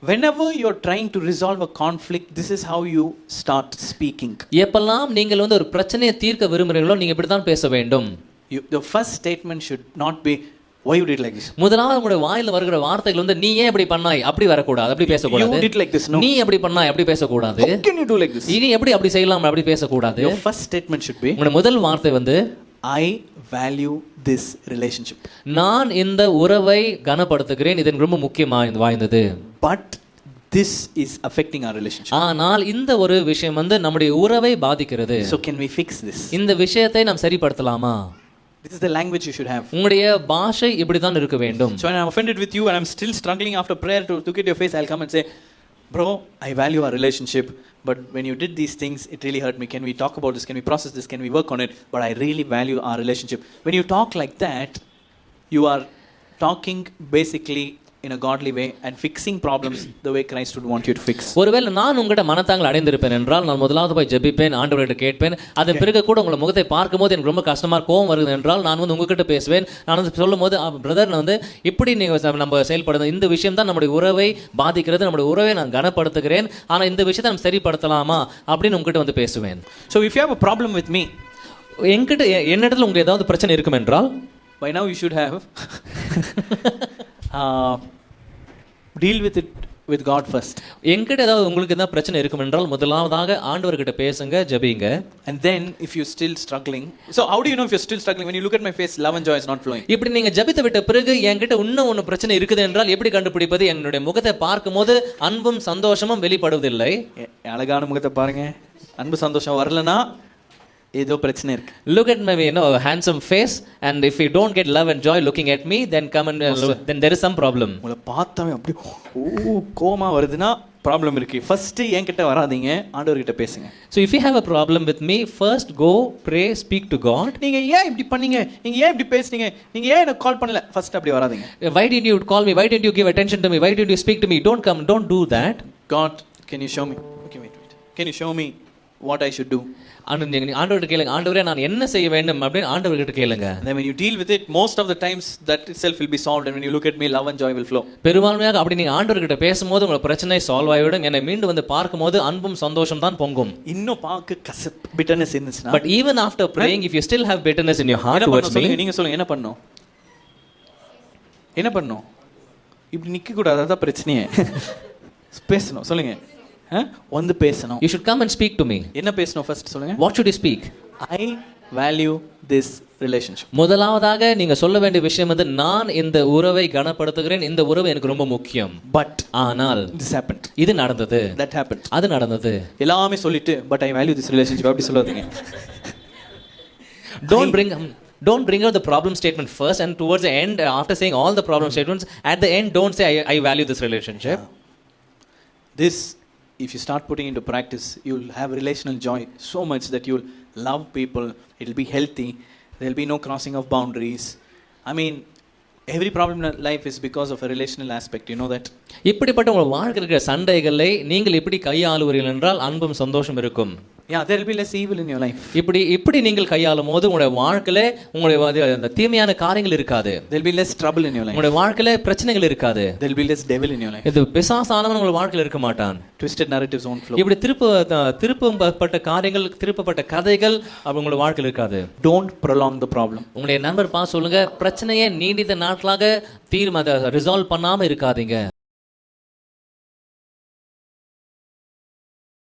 Whenever you're trying to resolve a conflict, this is how you start speaking. எப்பெல்லாம் நீங்கள் வந்து ஒரு பிரச்சனையை தீர்க்க விரும்புகிறீர்களோ நீங்க இப்படி தான் பேச வேண்டும். The first statement should not be, why you did like this. முதலாவது உங்களுடைய வாயில வருகிற வார்த்தைகள் வந்து நீ ஏன் இப்படி பண்ணாய் அப்படி வரக்கூடாது, அப்படி பேசக்கூடாது. You did like this, no. நீ எப்படி பண்ணாய் அப்படி பேசக்கூடாது. How can you do like this? நீ எப்படி அப்படி செய்யலாம் அப்படி பேசக்கூடாது. Your first statement should be, உங்களுடைய முதல் வார்த்தை வந்து I value this relationship. நான் இந்த உறவை கனப்படுத்துகிறேன், இது எனக்கு ரொம்ப முக்கியமாக வாய்ந்தது. But this is affecting our relationship. ஆனால் இந்த ஒரு விஷயம் வந்து நம்முடைய உறவை பாதிக்கிறது. So can we fix this? இந்த விஷயத்தை நாம் சரிப்படுத்தலாமா? This is the language you should have. உங்களுடைய பாஷை இப்படி தான் இருக்க வேண்டும். So when I'm offended with you and I'm still struggling after prayer to look at your face, I'll come and say, bro, I value our relationship, but when you did these things, it really hurt me. Can we talk about this? Can we process this? Can we work on it? But I really value our relationship. When you talk like that, you are talking basically in a godly way and fixing problems the way Christ would want you to fix. ஒருவேளை நான் உங்கள்கிட்ட மனத்தாங்கள் அடைந்திருப்பேன் என்றால் நான் முதலாவது போய் ஜெபிப்பேன், ஆண்டவர்கிட்ட கேட்பேன். அதன் பிறகு கூட உங்களை முகத்தை பார்க்கும்போது எனக்கு ரொம்ப கஷ்டமா கோவம் வருது என்றால் நான் வந்து உங்ககிட்ட பேசுவேன். நான் வந்து சொல்லும் போது பிரதர் நான் வந்து இப்படி நீங்கள் நம்ம செயல்படுறது இந்த விஷயம் தான் நம்முடைய உறவை பாதிக்கிறது, நம்முடைய உறவை நான் கனப்படுத்துகிறேன், ஆனால் இந்த விஷயத்தை நம்ம சரிப்படுத்தலாமா அப்படின்னு உங்ககிட்ட வந்து பேசுவேன். So if you have a problem with me, என்னிடத்தில் உங்களுக்கு ஏதாவது பிரச்சனை இருக்கும் என்றால் by now you should have deal with it with God first. என்கிட்ட ஏதாவது உங்களுக்கு ஏதாவது பிரச்சனை இருக்கும் என்றால் முதலாவதாக ஆண்டவர்கிட்ட பேசுங்க, ஜெபிங்க. And then if you're still struggling, so how do you know if you're still struggling? When you look at my face, love and joy is not flowing. இப்படி நீங்க ஜெபித்து விட்ட பிறகு என்கிட்ட இன்னும் ஒன்று பிரச்சனை இருக்குது என்றால் எப்படி கண்டுபிடிப்பது? என்னுடைய முகத்தை பார்க்கும்போது அன்பும் சந்தோஷமும் வெளிப்படுவதில்லை. அழகான முகத்தை பாருங்க, அன்பு சந்தோஷம் வரலனா ஏதோ பிரச்சனை இருக்கு. Look at my handsome face and if you don't get love and joy looking at me, then come and then there is some problem. உங்களை பார்த்தாவே அப்படி கோமா வருதுன்னா ப்ராப்ளம் இருக்கு. ஃபர்ஸ்ட் என்கிட்ட வராதீங்க, ஆண்டவர்கிட்ட பேசுங்க. So if you have a problem with me, first go pray, speak to God. நீங்க ஏன் இப்படி பண்ணீங்க, நீங்க ஏன் இப்படி பேசுனீங்க, நீங்க ஏன் எனக்கு கால் பண்ணல, ஃபர்ஸ்ட் அப்படி வராதீங்க. Why did you call me, why didn't you give attention to me, why did you speak to me? Don't do that. God, can you show me, okay wait, can you show me what I should do? ஆண்டவர்கிட்ட கேளுங்க, ஆண்டவரே நான் என்ன செய்ய வேண்டும் அப்படின்னு ஆண்டவர்கிட்ட கேளுங்க. Then when you deal with it, most of the times that itself will be solved, and when you look at me, love and joy will flow. பெரும்பான்மையாக அப்படி நீங்க ஆண்டவர்கிட்ட பேசும்போது உங்க பிரச்சனை சால்வ் ஆகிவிடும். என்னை மீண்டும் வந்து பார்க்கும்போது அன்பும் சந்தோஷம் தான் பொங்கும். இன்னும் பார்க்க கசப்பு bitterness இருந்துச்சுனா, but even after praying if you still have bitterness in your heart towards me, நீங்க சொல்லுங்க என்ன பண்ணணும், என்ன பண்ணணும்? இப்படி நிக்க கூடாது, அதான் பிரச்சனையே. பேசணும், சொல்லுங்க. வந்து பேசணும். You should come and speak to me. என்ன பேசணும் ஃபர்ஸ்ட் சொல்லுங்க. What should you speak? I value this relationship. முதலாவதாக நீங்க சொல்ல வேண்டிய விஷயம் வந்து நான் இந்த உறவை கனப்படுத்துகிறேன், இந்த உறவு எனக்கு ரொம்ப முக்கியம். But ஆனால் this happened. இது நடந்தது. That happened. அது நடந்தது. எல்லாமே சொல்லிட்டு but I value this relationship அப்படி சொல்லாதீங்க. Don't bring out the problem statement first and towards the end after saying all the problem statements at the end don't say I value this relationship. This if you start putting into practice, you will have relational joy so much that you will love people, it will be healthy, there will be no crossing of boundaries. I mean, every problem in life is because of a relational aspect, you know that. இப்படிப்பட்ட உங்கள் வாழ்க்கையில் இருக்கிற சண்டைகளை நீங்கள் எப்படி கையாளுவீர்கள் என்றால் அன்பும் சந்தோஷம் இருக்கும். Yeah, there will be less evil in your life. இப்படி நீங்கள் கையாளும் போது உங்களுடைய வாழ்க்கையில உங்களுடைய அந்த தீமையான காரியங்கள் இருக்காது. There will be less trouble in your life. உங்களுடைய வாழ்க்கையில பிரச்சனைகள் இருக்காது. There will be less devil in your life. இது பிசாசானவன் உங்கள் வாழ்க்கையில இருக்க மாட்டான். Twisted narratives won't flow. இப்படி திருப்பப்பட்ட காரியங்கள், திருப்பப்பட்ட கதைகள் உங்களுடைய வாழ்க்கையில இருக்காது. Don't prolong the problem. உங்களுடைய நண்பர் சொல்லுங்க, பிரச்சனையை நீடித்த நாட்களாக ரிசால்வ் பண்ணாம இருக்காதீங்க.